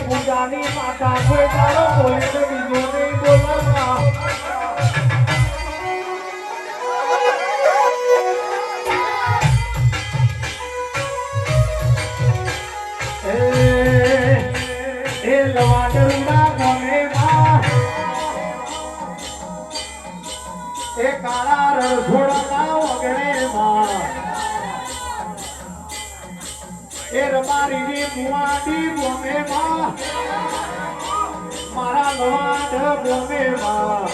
પૂજાની માતા કોઈ તારો બોલે તો બીજો નહીં બોલવા એ લવાડના ગમેમાં એ કાળા રણછોડના વગરેમાં એ રમારી મુવાડી ગમેમાં મારા લવાડ ગમેમાં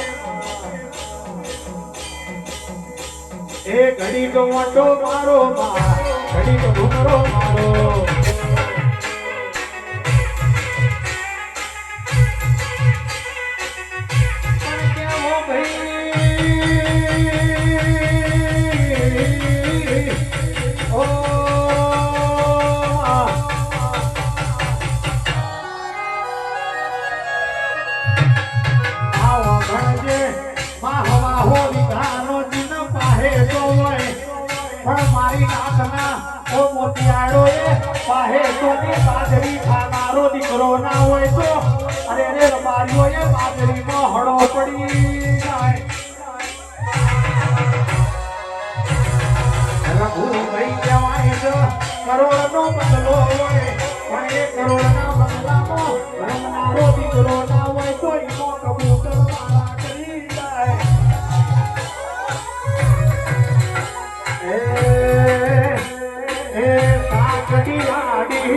એ ઘડી તો વાટો મારો માં ઘડી તો ઘુમરો મારો દીકરો ના હોય તો અરે રે રબારીઓ એ બાજરીમાં હળો પડી જાય રઘુભાઈ કહેવાય છે કરોડનો બંગલો હોય પણ એ કરોડના બંગલામાં રમનારો દીકરો ના હોય તો એનો કબૂતર મારા કરી જાય એ સાકડી આડી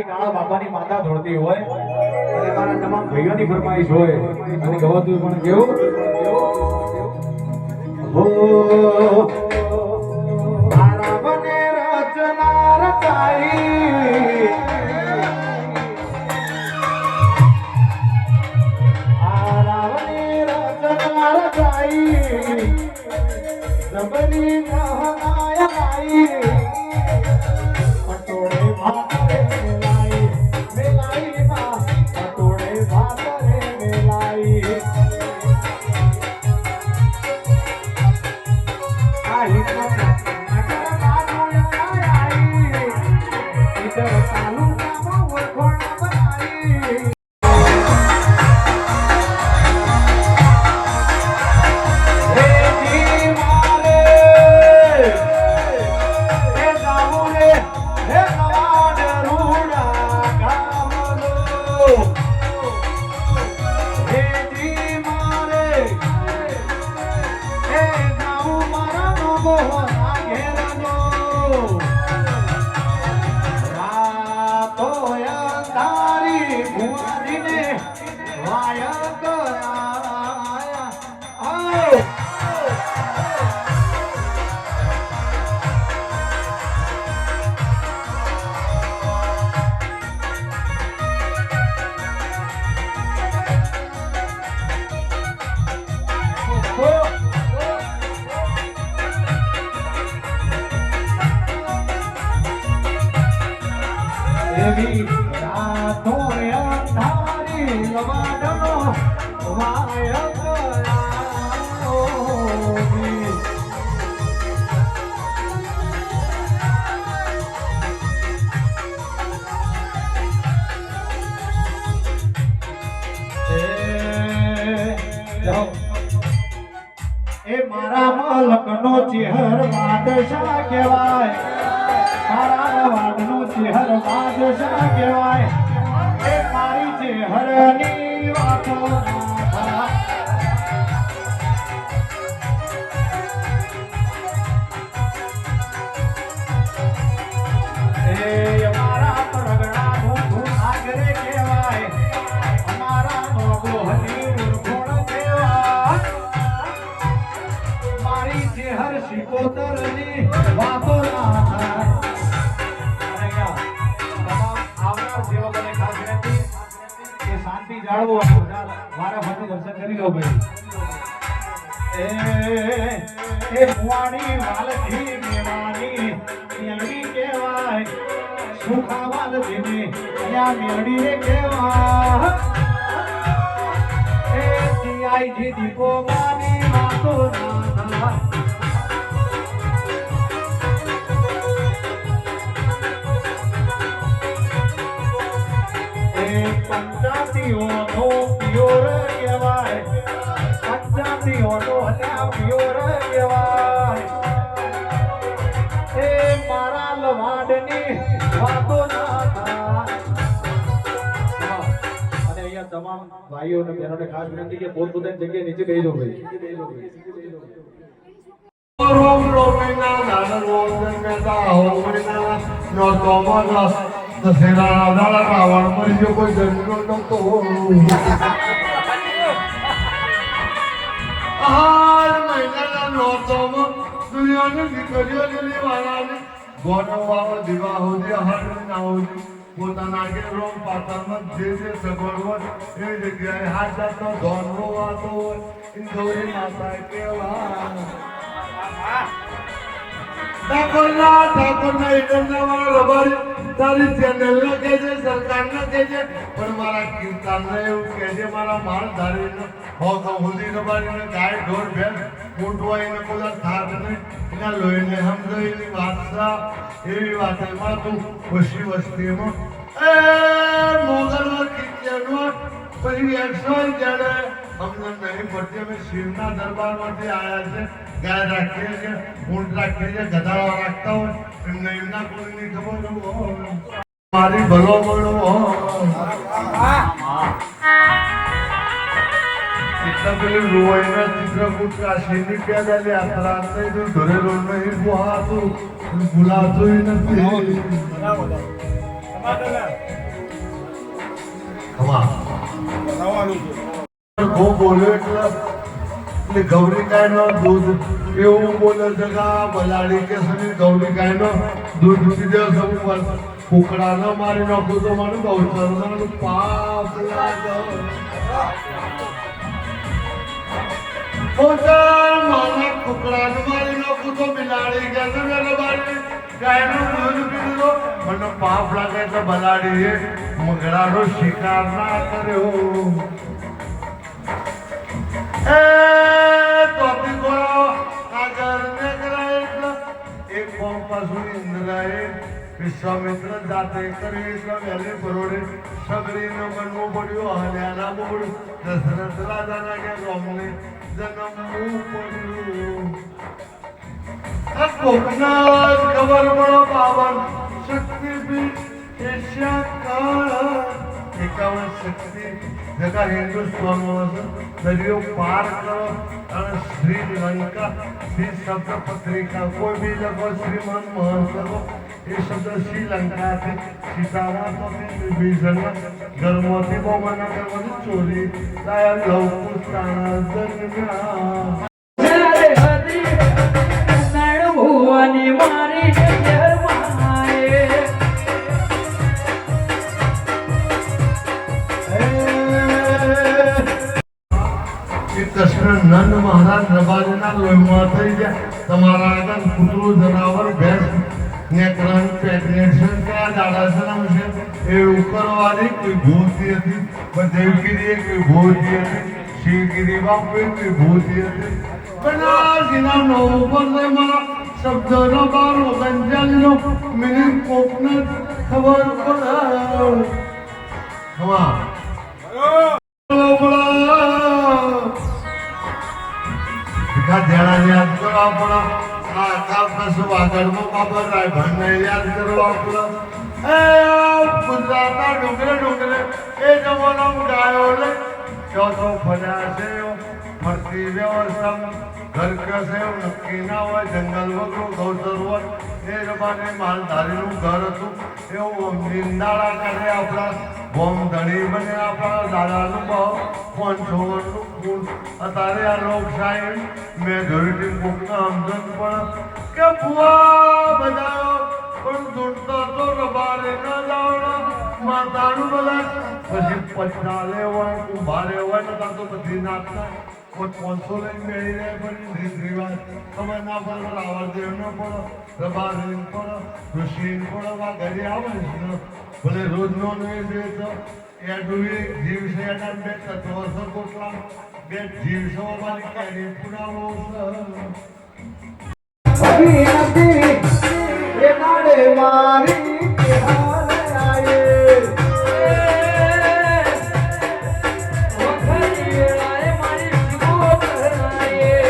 કાળા બાપાની માતા ધોળતી હોય અને મારા તમામ ભાઈઓની ફરમાઈશ હોય અને ગવાતું પણ કેવું હો મારા બને રચના રચાઈ રબની નહનાય પટોળે ભાતરે મેલાઈ મેલાઈ માં પટોળે ભાતરે મેલાઈ આઈ તો મટર બાનો આઈ ઇધર તાલુકામાં વખોણા બનાઈ એવી રાતો અંધારી લવાડનો વાય કરાયો એ મારા મલકનો ચહેર બાદશાહ કહેવાય મારા વાડનો ચહેર બાદશાહ કહેવાય એ મારી ચહેરની વાતો એ મારા પરગણા નું આગરે કહેવાય અમારા નોગો હની ગુણ કહેવાય મારી ચહેર શિકોતરની વાતો ના થાય શાંતિ જાળવો મારા ભગવાન દર્શન કરી લો ભાઈ એ મુવાણી વાલથી મેવાણી મેલડી કહેવાય સુખા વાલથી અહીંયા મેલડી રે કહેવાય એ જીઆઈ જી દીપો માની વાતો ના થાય પંચાતીઓનો પિયોર કહેવાય પંચાતીઓનો પિયોર કહેવાય એ મારા લવાડની વાતો ના થાય અને અહીંયા તમામ ભાઈઓ અને બહેનોને ખાસ વિનંતી કે પોતપોતાની જગ્યાએ નીચે બેસી જાઓ ભાઈ રોમ રોમિના દાન રોમ મેતા હોમિના નો તોમન દશેરા દાડા રાવણ મરી ગયો કોઈ જન્મ નતો આર મહિનાના નોતોમાં દુનિયાની દીકરીઓ લીલી વાળાને ગોનો વાવ દીવા હોદી હર ના હોદી પોતાના કે રોમ પાતામાં જે સગવડ હોય એ જગ્યાએ હાથ જાતનો ધોનરો વાતો હોય ઇન્દોરી માતા કેવા ઠાકોરના ઈડરના વાળા રબારી તારી ચેનલ ને કહેજે સરકાર ને કહેજે પણ મારા કીર્તન ને એવું કહેજે મારા માળ ધારીને હો હુંદી રબારીને ગાય ઢોર ભેંસ ઊંટવાઈને બધા થાક નહીં એના લોહીને સમજાવીની વાતસા એવી વાત એમાં તું ખુશી વસ્તીમાં એ મોગલમાં કિચનમાં પછી એકસો જણે અમને નહીં પડતી અમે શિવના દરબારમાંથી આવ્યા છે ગાય રાખીએ છીએ ઊંટ રાખીએ છીએ ગધાડા રાખતા હોય એમને એમના કોઈની ખબર મારી ભલો મળો એટલા પેલી રોવાઈના ચિત્રકૂટ કાશીની પેદા યાત્રા થઈ તો ઘરે રોડ નહીં બોહાતું ભૂલાતું નથી બોલ્યો એટલે ગૌરીકાય નો દૂધ એવું બોલે જગા બલાડી કે સની ગૌરીકાય નો દૂધ ઉઠી દે સૌ કુકડા ન મારી નાખું તો મારું ગૌચરનું પાપ લાગે મારા કુકડા ને મારી નાખું તો બિલાડી કે છે મેરે બારી ગાયનું દૂધ પીધું મને પાપ લાગે તો બલાડી મગડાનો શિકાર ના કર્યો તોપી ગોળો આગળ ને કરાય એક કોમ પાછું ઇન્દ્રાએ વિશ્વામિત્ર જાતે કરી વેલી બરોડે સગરીનો બનવું પડ્યું હલ્યાના બોડ્યું દશરથ રાજાના કે રોમને જન્મવું પડ્યું આ કોકના ખબર પડો બાવન શક્તિપીઠ એશિયા કાળ 51 શક્તિ जगह हिंदुस्तान दरियो पार करो और श्रीलंका श्री शब्द पत्रिका कोई भी लगो श्रीमान महन करो ये शब्द श्रीलंका से सीतारा तो विभीषण गर्भवती बहुमना गर्भवती चोरी लाया लवकुस्ताना जन्म्या કૃષ્ણ નંદ મહારાજ રબારીના લોહીમાં થઈ ગયા તમારા આગળ કૂતરું જનાવર ભેંસ નેકરણ પ્રેગ્નેશન કયા દાડાસના છે એવું કરવાની કોઈ ભૂતી હતી પણ દેવગીરી એક ભૂતી હતી શિવગીરી બાપુ એક ભૂતી હતી પણ આ જીના નો ઉપર મારા શબ્દનો બારો ગંજાલીનો મિનિંગ કોકને ખબર પડે હા ધ્યાન યાદ કરવા પડે આગળમાં બાબા રાયભાઈને યાદ કરવા પડે ગુજરાતના ડુંગરે એ જમાનામાં ગાયો લે ચોથો ફર્યા છે ફરતી વ્યવસ્થા ઘર કસે નક્કી ના હોય જંગલ વગરું ગૌ સરોવર એ જમાને માલધારીનું ઘર હતું એવું નિંદાળા કરે આપણા બોમ ધણી બને આપણા દાદાનું ભાવ 500 વર્ષનું અત્યારે આ લોકશાહી મેજોરિટી બુકના સમજણ પણ કે ભુવા બધા પણ દૂરતા તો રબારે ન લાવડા માતાનું બધા પછી પચાલે હોય ઉભારે હોય ને તો બધી નાખતા કોઈ 500 લઈને મેળી રહે પણ રીત રિવાજ ખબર ના પડે રાવણદેવ ન પડો રબારી પડો ઋષિ પડો વા ઘરે આવે ને ભલે રોજ નો નહીં દે તો એ ડુવી જીવશે એના બે તત્વસો કોટલા બે જીવસો વાળી કેરી પુરાવો એ નાડે મારી હાલ આયે વખરી વેળાએ મારી જીવો કરાયે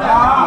Oh,